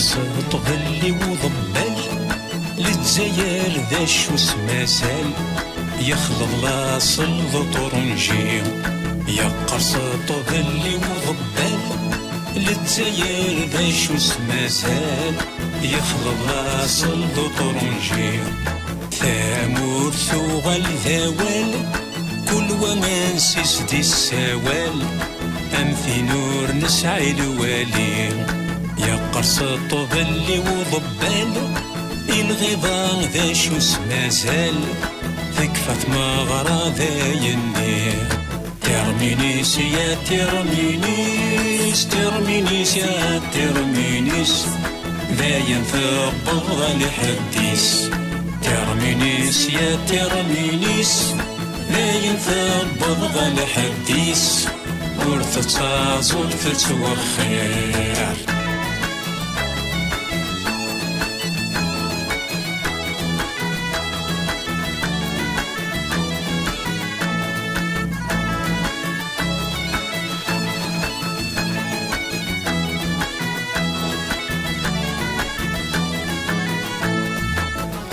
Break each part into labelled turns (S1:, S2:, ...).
S1: قرصة ظلي وضبال للجزاير ذا شو سماسال يخلط لاصل طرنجي. يا قرصة ظلي وضبال للجزاير ذا شو سماسال يخلط لاصل طرنجي. ثامور ثوغل ذوال كل ومن سيسدي السوال أمثي نور نسعي الوالي. يا قرصة ظلي وضبال الغضا ذا شو سمازال تكفت مغرى ذا يني. ترمينيس يا ترمينيس ترمينيس يا ترمينيس ذا ينثق الحديث. ترمينيس يا ترمينيس لا ينثق الحديث ورث تتوخير.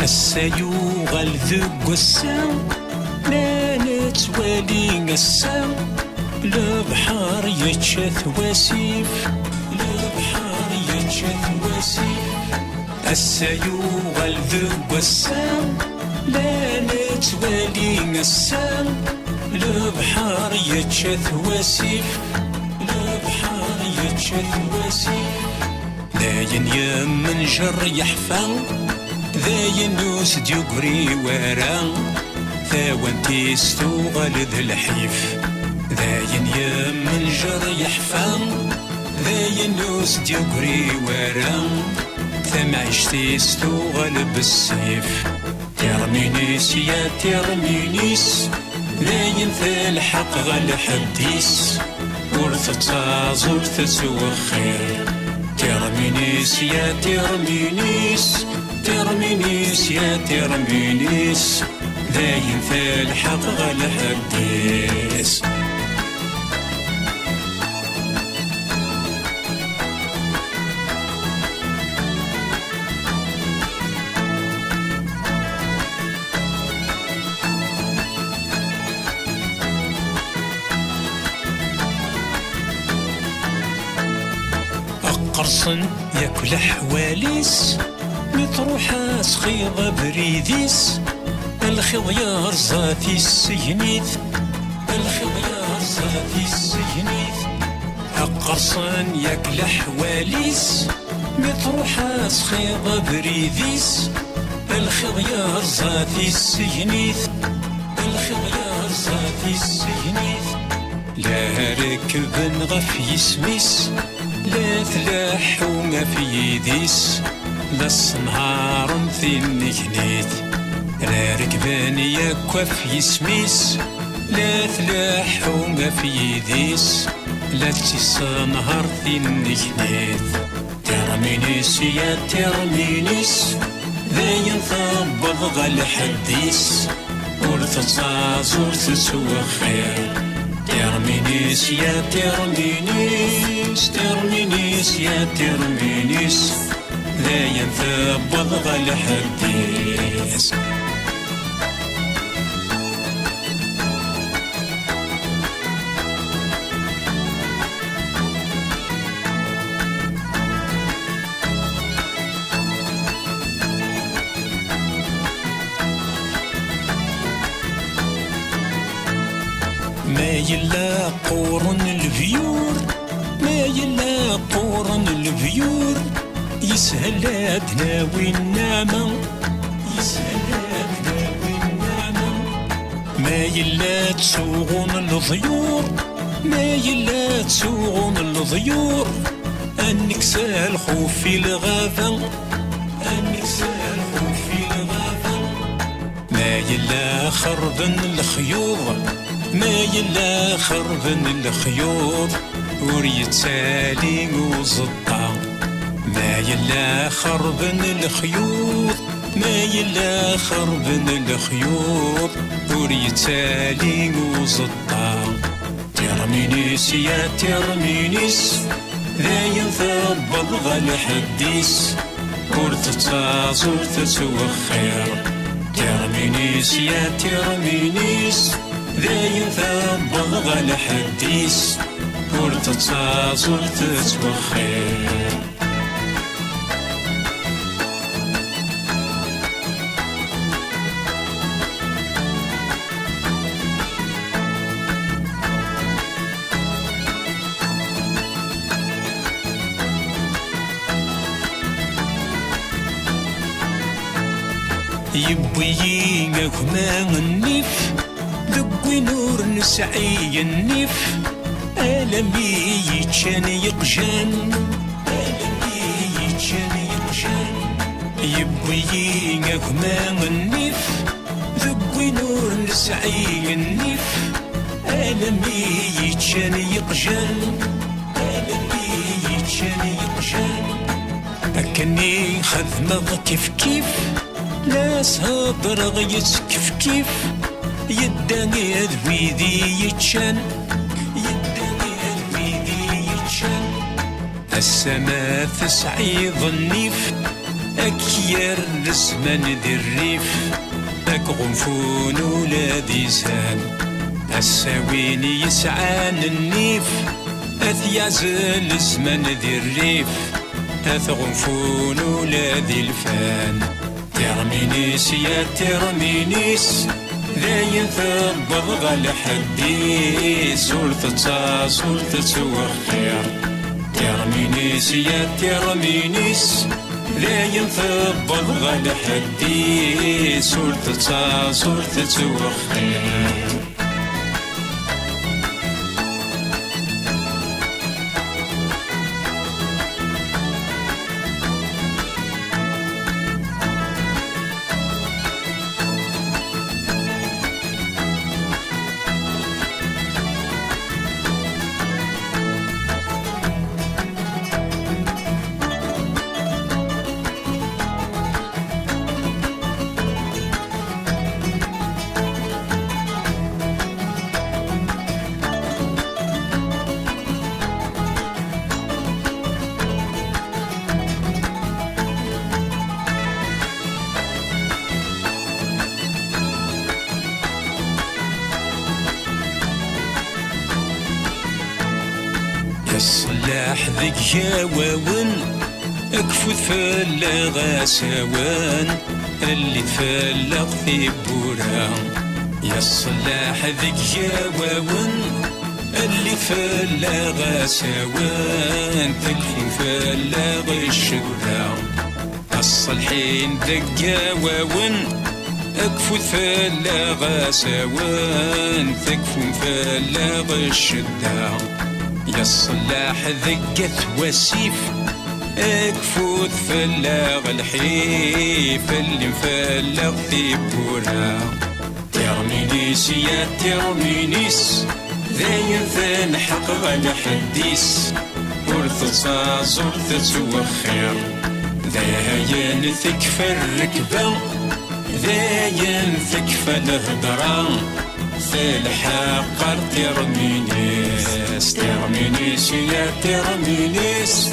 S1: السيوغ الذق السام لا نتوالي السام البحر يتشث وسيف البحر يتشث وسيف. السيوغ الذق السام لا نتوالي السام البحر يتشث وسيف البحر يتشث وسيف. داين يمن جر يحفظ ذاين نوس ديوغري ورا ثاوانتي ستوغل ذا الحيف. ذاين يمن جر يحفظ ذاين نوس ديوغري ورا ثمعشتي ستوغل بالسيف. ترمينيس يا ترمينيس ذاين ثالحق غل حديث ورث تازور تتوخير. ترمينيس يا ترمينيس ترمينيس يا ترمينيس داين في الحق غل حديث. أقرصن ياكل حواليس متروح سخيضة بريديس الخضيار زاتي السجنيث الخضيار زاتي السجنيث. أقرصن ياكل حواليس متروح سخيضة بريديس الخضيار زاتي السجنيث الخضيار زاتي السجنيث. لا ركب غف يسميس لا تلاح وما في يديس بس نهار ثين كنيت. لا ركبان يكوف يسميس لا تلاح وما في يديس لا تيس نهار ثين كنيت. ترمينيس يا ترمينيس ذاين ثبض غل حديث ورث تتوخير. ترمينيس يا ترمينيس ترمينيس يا ترمينيس ذاين ثبض غل حديث. ما يلا قورن الفيور ما يلا قورن الفيور يسهل أدناوي النعمة يسهل أدناوي النعمة. ما يلا تسوغون الضيور ما يلا تسوغون الضيور أنك سال خوفي الغابة أنك سال خوفي الغابة. ما يلا خربن الخيوط ما يلا خربن الخيوط وريتسالي وزطا. ما يلا خربن الخيوط ما يلا خربن الخيوط وريتسالي وزطا. ترمينيس يا ترمينيس ذاين ثبض غل حديس ور تتعص ور تتوخر ترمينيس يا ترمينيس ذاين ثبض غل حديس ور تتعص ور تتوخر يبوي غمان النيف ذقوي نور نسعي النيف ألمي يتشان يقجان ألمي يتشان يقجان يبوي غمان النيف ذقوي نور نسعي النيف ألمي يتشان يقجان ألمي يتشان يقجان أكني خذمة كيف كيف لا صبر غيت كيف يداني ذويدي يتشان يداني ذويدي يتشان السما تسعيض النيف أكير الزمان ذي الريف أك غنفون ولادي سان الساوين يسعان النيف أثيازل الزمان ذي الريف أثغنفون ولادي الفان ترمينيس يا ترمينيس ذاين ثبض غل حديس ور تتعص ور تتوخر ترمينيس يا ترمينيس ذاين ثبض غل حديس ور تتعص ور تتوخر السلاح ذيك جواون اكفوت فلا سوان اللي تفلق في بورا يا السلاح ذيك جواون اللي فلا سوان تكفي فلا الشورى الصالحين ذيك جواون اكفوت فلا سوان تكفي فلا الشدة يا الصلاح ذقت وسيف اكفوت فلاغ الحيف اللي مفلغ في بورا ترمينيس يا ترمينيس ذاين ذا حق غل حديس ور تتصاص ور تتوخر ذاين تكفى الركبة ذاين تكفى الهضرة في الحق ترمينيس ترمينيس يا ترمينيس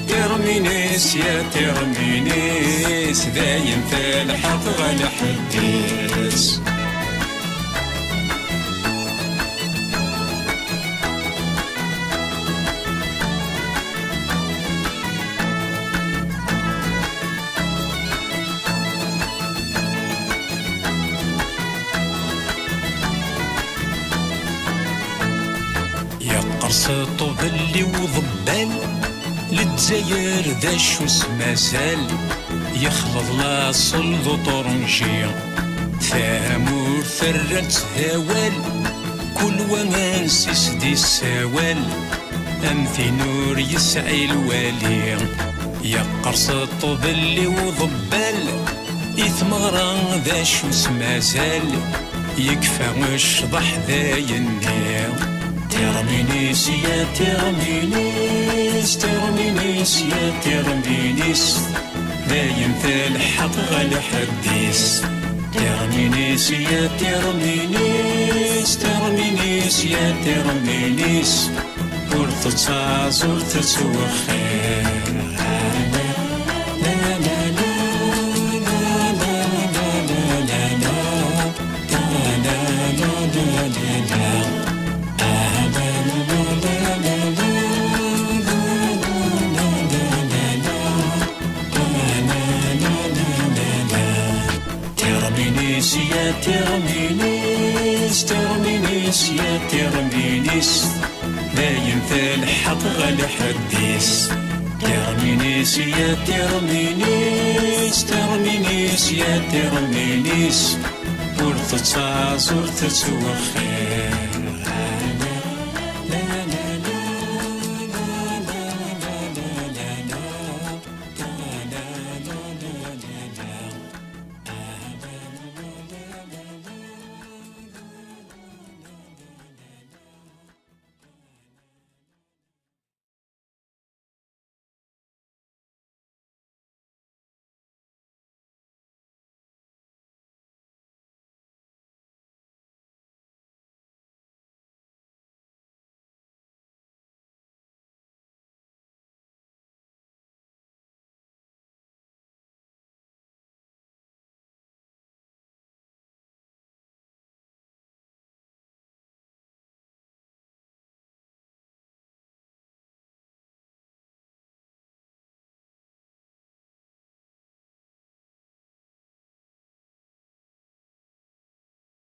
S1: ترمينيس يا ترمينيس ذاين في الحق غل حديس قرص طبلي وضبال للجزاير ذا شو سمازال يخلط لاصل ذو طرنجي ثامور ثرت هوال كل وانس يسدي السوال أمثي نور يسعي الوالي يا قرص طبلي وضبال إثمغرا ذا شو سمازال يكفى وشضح ذا ينير ترمينيس يا ترمينيس ترمينيس يا ترمينيس دايم في الحق غل حديس ترمينيس يا ترمينيس ترمينيس يا ترمينيس ور تتعز ور تتوخير. ترمينيس يا ترمينيس ترمينيس يا ترمينيس لا ينفع الحق غير حديث. ترمينيس يا ترمينيس ترمينيس يا ترمينيس ور تتعز ور تتوخير.